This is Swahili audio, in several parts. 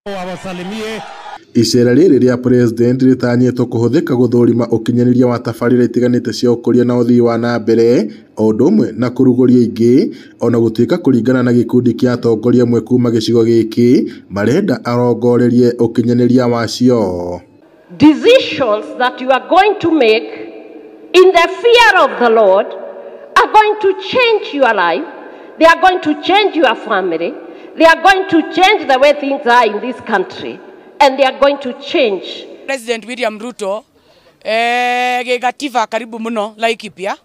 Wawasalimie. Icera rĩrĩ rĩa president rĩtanyĩtwo kũhũthĩka gũthũrima ũkinyanĩria wa tabarĩra itiganĩte cia ũkũria na ũthii wa na mbere o ũndũ ũmwe na kũrugũria ingĩ ona gũtuĩka kũringana na gĩkundi kĩa atongoria amwe kuma gĩcigo gĩkĩ marenda arongorerie ũkinyanĩria wacio. Decisions that you are going to make in the fear of the Lord are going to change your life. They are going to change your family. They are going to change the way things are in this country. And they are going to change. President William Ruto gĩgativa karibu muno Laikipia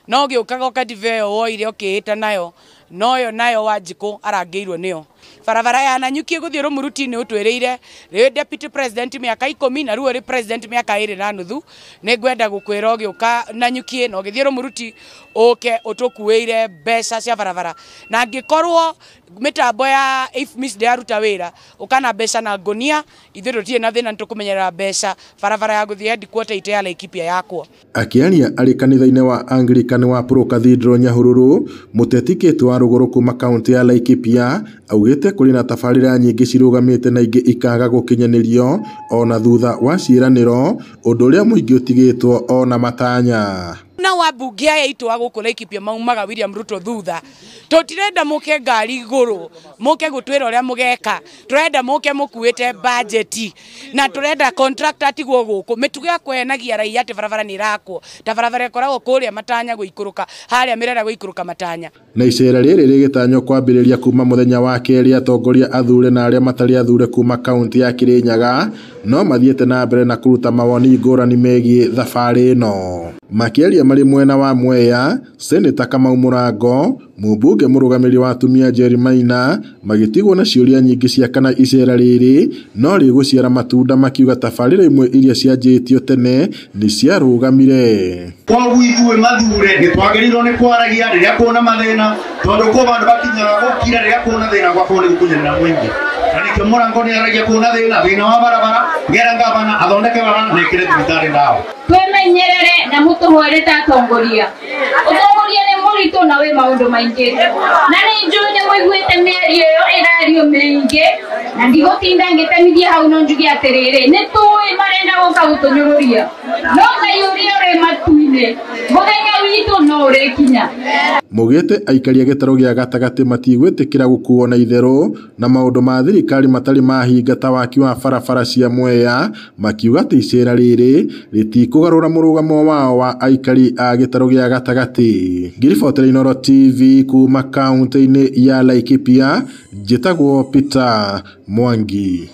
no gĩũkaga ũkative woire ũkĩhĩta nayo noyo nayo Wanjikũ arangĩirwo nĩyo barabara ya Nanyuki gũthiĩ Rũmuruti-inĩ ũtwĩrĩire rĩ deputy president mĩaka 10 na rĩu rĩ president mĩaka 2.5 nĩngwenda gũkwĩra ũgĩũka Nanyuki no gĩthiĩ Rũmuruti ũke ũtũkuĩire mbeca cia barabara na angĩkorwo mitambo ya IFMIS ndaruta wĩra ukana mbeca na ngonia ithuĩ tũtirĩ na thĩna nĩtũkũmenyerera mbeca barabara ya gũthiĩ headquarter ite ya Laikipia yakwa. Akĩaria arĩ kanitha-inĩ wa Anglican wa Pro Cathedral Nyahururu mũteti Kĩtũ wa Rũgũrũ kuma kaunti ya Laikipia augĩte kũrĩ na tabarĩra nyingĩ cirũgamĩte na ingĩ ikaga gũkinyanĩrio ona thutha wa ciĩranĩro ũndũ ũrĩa mũingĩ ũtigĩtwo ona matanya. Na wabunge aya itũ agũkũ Laikipia maumaga William Ruto thutha tũtirenda mũke ngari igũrũ mũke gũtwĩra ũrĩa mũgeka tũrenda mũke mũkuĩte budget na tũrenda contract atigwo gũkũ mĩtugo ya kwenagia raia atĩ barabara nĩ irakwo ta barabara ĩkoragwo kũrĩa Matanya gũikũrũka harĩa Mĩrera gũikũrũka Matanya. Na icera rĩrĩ rĩgĩtanywo kwambĩrĩria kuma mũthenya wa kerĩ atongoria athure na arĩa matarĩ athure kuma kaunti ya Kirinyaga no mathiĩte na mbere na kũruta mawoni ngũrani megiĩ thabarĩ ĩno. Makĩaria marĩ mwena wa Mwea, Senator Kamau Mũrango, mũmbunge mũrũgamĩrĩri wa atumia Jerry Maina magĩtigwo na ciũria nyingĩ cia kana icera rĩrĩ no rĩgũciara matunda makiuga tabarĩra imwe iria cianjĩtio tene nĩ ciarũgamire. Koguo ithuĩ mathure nĩtwagĩrĩirwo nĩ kwaragia rĩrĩa kuona mathĩna tondũ kwa bandu bakinyaga gũkira rĩrĩa kuona thĩna gwakorwo nĩ gũkunyanĩra mũingĩ. Na nĩkĩo Mũrango nĩaragia kuona thĩna wa barabara ngera ngavana athondeke barabara na ĩkĩre thibitarĩ ndawa. Twemenyerere na mũtũhore ta atongoria. Ũtongoria nĩ mũritũ na wĩ maũndũ maingĩ. Na nĩ njũĩ nĩ mũiguĩte mĩario ĩyo ĩrario mĩingĩ na ndigũtinda ngĩtemithia hau no njuge atĩrĩrĩ nĩtũĩ marenda gũka gũtũnyũrũria. No Ngai ũrĩa ũrĩ matu-inĩ mũthenya witũ no ũrĩkinya. Mũgĩte aikari a gĩtarũ gĩa gatagatĩ matigwĩtĩkĩra gũkuo na itherũ na maũndũ ma thirikari matarĩ mahinga ta waki wa barabara cia Mwea makiuga atĩ icera rĩrĩ rĩtikũgarũra mũrũgamo wao wa aikari a gĩtarũ gĩa gatagatĩ. Ngiribotera Inooro TV kuma kaunti-inĩ ya Laikipia njĩtagwo Peter Mwangi.